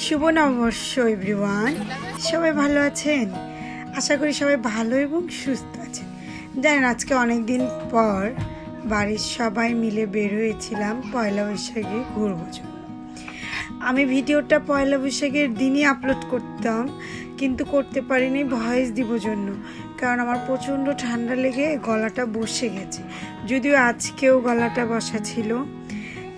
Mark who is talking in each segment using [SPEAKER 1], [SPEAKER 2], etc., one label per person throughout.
[SPEAKER 1] শুভ নববর্ষ এভরিওয়ান। সবাই ভালো আছেন? আশা করি সবাই ভালো এবং সুস্থ আছেন। জানেন আজকে অনেক দিন পর বাড়ির সবাই মিলে বের হয়েছিলাম পয়লা বৈশাখে ঘুরবো জন্য। আমি ভিডিওটা পয়লা বৈশাখের দিনই আপলোড করতাম, কিন্তু করতে পারিনি ভয়েস দিব জন্য, কারণ আমার প্রচণ্ড ঠান্ডা লেগে গলাটা বসে গেছে। যদিও আজকেও গলাটা বসা ছিল।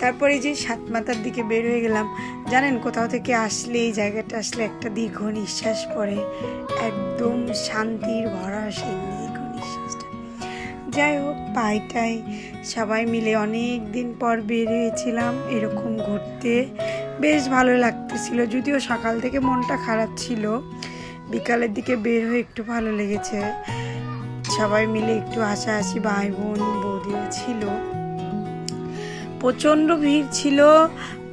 [SPEAKER 1] তারপরে যে সাতমাথার দিকে বের হয়ে গেলাম। জানেন কোথাও থেকে আসলে এই জায়গাটা আসলে একটা দীর্ঘ নিঃশ্বাস পড়ে, একদম শান্তির ভরা সেই দীর্ঘ নিঃশ্বাসটা। যাই হোক, পাইটাই সবাই মিলে অনেক দিন পর বের হয়েছিলাম এরকম ঘুরতে। বেশ ভালো লাগতেছিল, যদিও সকাল থেকে মনটা খারাপ ছিল। বিকালের দিকে বের হয়ে একটু ভালো লেগেছে। সবাই মিলে একটু হাসাহাসি, ভাই বোন বৌদিও ছিল। প্রচণ্ড ভিড় ছিল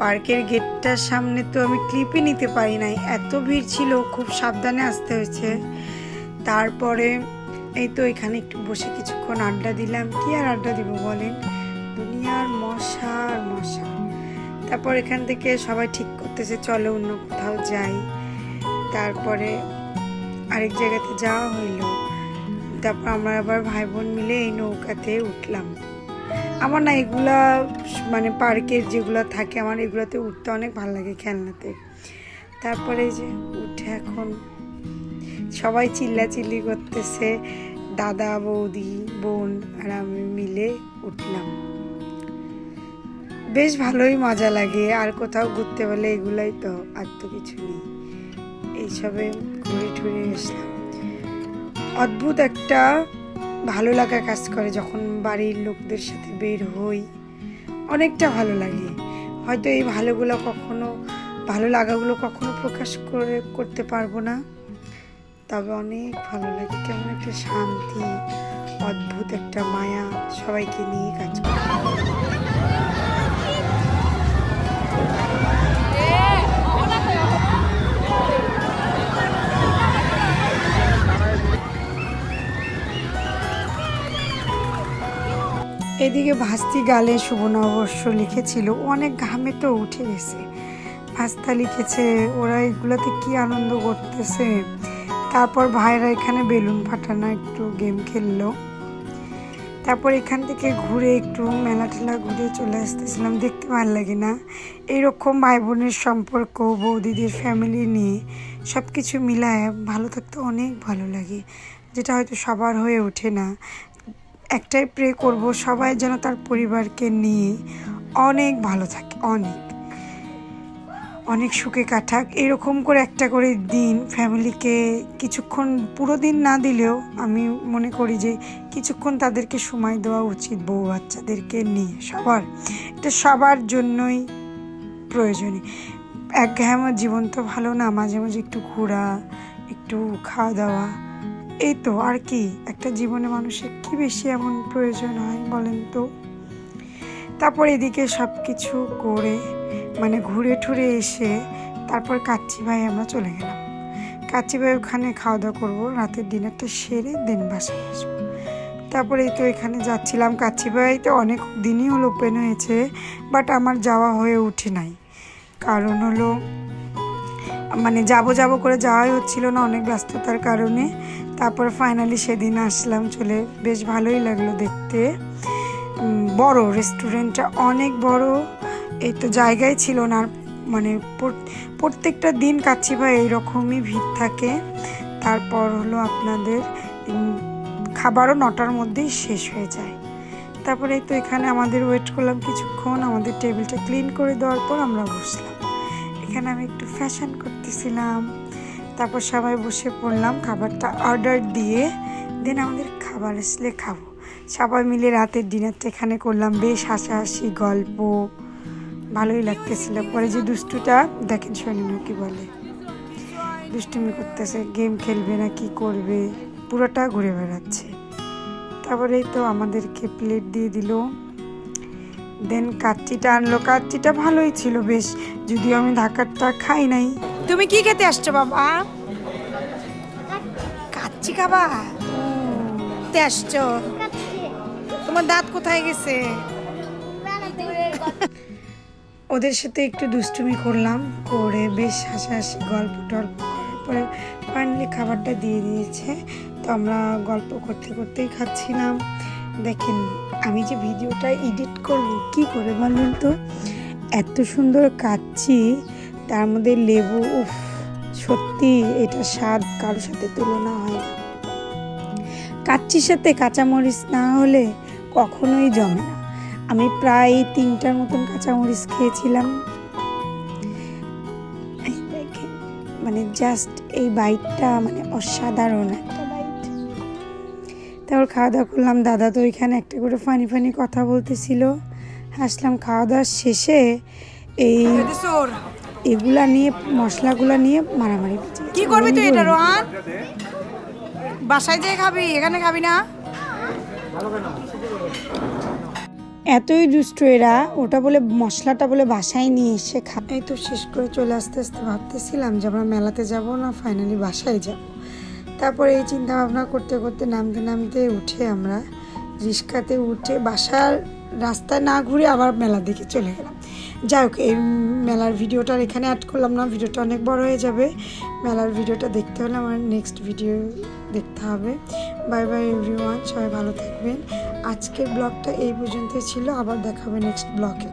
[SPEAKER 1] পার্কের গেটটার সামনে, তো আমি ক্লিপই নিতে পারি নাই, এত ভিড় ছিল, খুব সাবধানে আসতে হয়েছে। তারপরে এই তো এখানে একটু বসে কিছুক্ষণ আড্ডা দিলাম। কি আর আড্ডা দিব বলেন, দুনিয়ার মশা আর মশা। তারপর এখান থেকে সবাই ঠিক করতেছে চলো অন্য কোথাও যাই। তারপরে আরেক জায়গাতে যাওয়া হইল। তারপর আমরা আবার ভাই বোন মিলে এই নৌকাতে উঠলাম। আমার না এগুলা মানে পার্কের যেগুলো থাকে আমার এগুলাতে উঠতে অনেক ভালো লাগে, খেলনাতে। তারপরে যে উঠে এখন সবাই চিল্লাচিল্লি করতেছে, দাদা বৌদি বোন আর আমি মিলে উঠলাম। বেশ ভালোই মজা লাগে। আর কোথাও ঘুরতে পারলে এগুলাই তো, আর তো কিছু নেই। এইসবে ঘুরে ঠুরে এসলাম। অদ্ভুত একটা ভালো লাগা কাজ করে যখন বাড়ির লোকদের সাথে বের হই, অনেকটা ভালো লাগে। হয়তো এই ভালো লাগাগুলো কখনো প্রকাশ করতে পারবো না, তবে অনেক ভালো লাগে। কেমন একটা শান্তি, অদ্ভুত একটা মায়া সবাইকে নিয়ে কাজ করে। এদিকে ভাস্তি গালে শুভ নববর্ষ লিখেছিল, অনেক ঘামে তো উঠে গেছে। ভাস্তা লিখেছে, ওরা এগুলাতে কি আনন্দ করতেছে। তারপর ভাইরা এখানে বেলুন ফাটানো একটু গেম খেললো। তারপর এখান থেকে ঘুরে একটু মেলা ঠেলা ঘুরে চলে আসতেছিলাম। দেখতে ভালো লাগে না এইরকম ভাই বোনের সম্পর্ক, বৌদিদের ফ্যামিলি নিয়ে সব কিছু মিলায় ভালো থাকতে অনেক ভালো লাগে, যেটা হয়তো সবার হয়ে ওঠে না। একটাই প্রে করব সবাই যেন তার পরিবারকে নিয়ে অনেক ভালো থাকে, অনেক অনেক সুখে কাটাক। এরকম করে একটা করে দিন ফ্যামিলিকে কিছুক্ষণ, পুরো দিন না দিলেও আমি মনে করি যে কিছুক্ষণ তাদেরকে সময় দেওয়া উচিত, বউ বাচ্চাদেরকে নিয়ে। এটা সবার জন্যই প্রয়োজনীয়। একঘেয়েমি জীবন তো ভালো না, মাঝে মাঝে একটু ঘোরা, একটু খাওয়া দাওয়া, এই তো আর কি। একটা জীবনে মানুষের কি বেশি এমন প্রয়োজন হয় বলেন তো। তারপর এদিকে সব কিছু করে মানে ঘুরে ঠুরে এসে তারপর কাচ্চি ভাই আমরা চলে গেলাম। কাচ্চি ভাই ওখানে খাওয়া দাওয়া করবো, রাতের ডিনারটা সেরে দেন বাসায় আসবো। তারপরে এই তো এখানে যাচ্ছিলাম। কাচ্চি ভাই তো অনেক দিনই হলো ওপেন হয়েছে, বাট আমার যাওয়া হয়ে উঠে নাই। কারণ হলো মানে যাবো করে যাওয়াই হচ্ছিল না, অনেক ব্যস্ততার কারণে। তারপর ফাইনালি সেদিন আসলাম চলে। বেশ ভালোই লাগলো দেখতে। বড় রেস্টুরেন্টটা, অনেক বড়। এই তো জায়গায় ছিল না, মানে প্রত্যেকটা দিন কাচ্চি ভাই এইরকমই ভিড় থাকে। তারপর হলো আপনাদের খাবারও 9টার মধ্যেই শেষ হয়ে যায়। তারপরে এই তো এখানে আমাদের ওয়েট করলাম কিছুক্ষণ। আমাদের টেবিলটা ক্লিন করে দেওয়ার পর আমরা বসলাম। এখানে আমি একটু ফ্যাশন করতেছিলাম। তারপর সবাই বসে পড়লাম খাবারটা অর্ডার দিয়ে। দেন আমাদের খাবার আসলে খাবো। সবাই মিলে রাতের ডিনারটা এখানে করলাম। বেশ হাসাহাসি গল্প, ভালোই লাগতেছিল। পরে যে দুষ্টুটা দেখেন, শোনেন না কি বলে, দুষ্টুমি করতেছে, গেম খেলবে না কি করবে, পুরোটা ঘুরে বেড়াচ্ছে। তারপরে তো আমাদেরকে প্লেট দিয়ে দিল। দেন কাচ্চিটা আনলো। কাচ্চিটা ভালোই ছিল বেশ, যদিও আমি ঢাকারটা খাই নাই। তুমি কি খেতে আসছো বাবা? কাচ্চি খাবা? আসছো? তোমার দাঁত কোথায় গেছে? ওদের সাথে একটু দুষ্টুমি করলাম, করে বেশ হাসাহাসি গল্প টল্প করার পরে ফাইনালি খাবারটা দিয়ে দিয়েছে। তো আমরা গল্প করতে করতেই খাচ্ছিলাম। দেখেন আমি যে ভিডিওটা এডিট করব কি করে বলুন তো, এত সুন্দর কাচ্চি, তার মধ্যে লেবু, উফ সত্যি এটা স্বাদ কারোর সাথে তুলনা হয় না। কাচ্চির সাথে কাঁচামরিচ না হলে কখনোই জমে না। আমি প্রায় 3টার মতন কাঁচামরিচ খেয়েছিলাম। দেখেন মানে জাস্ট এই বাইটটা মানে অসাধারণ একটা বাইট। তারপর খাওয়া দাওয়া করলাম। দাদা তো ওইখানে একটা করে ফানি ফানি কথা বলতেছিল, হাসলাম। খাওয়া দাওয়ার শেষে এগুলা নিয়ে, মশলাগুলা নিয়ে মারামারি।
[SPEAKER 2] কি করবি তুই এটা রোহান? বাসায় যেয়ে খাবি, এখানে খাবি না।
[SPEAKER 1] এতই দুষ্ট এরা, ওটা বলে মশলাটা বলে বাসায় নিয়ে এসে খা। এই তো শেষ করে চলে আসতে আসতে ভাবতেছিলাম যে আমরা মেলাতে যাব না ফাইনালি বাসায় যাব। তারপরে এই চিন্তা ভাবনা করতে করতে নামতে নামতে উঠে আমরা রিক্সাতে উঠে বাসার রাস্তায় না ঘুরে আবার মেলার দিকে চলে গেলাম। যাই হোক, এই মেলার ভিডিওটা এখানে অ্যাড করলাম না, ভিডিওটা অনেক বড় হয়ে যাবে। মেলার ভিডিওটা দেখতে হলে আমার নেক্সট ভিডিও দেখতে হবে। বাই বাই এভরিওয়ান, সবাই ভালো থাকবেন। আজকের ব্লগটা এই পর্যন্তই ছিল, আবার দেখা হবে নেক্সট ব্লগে।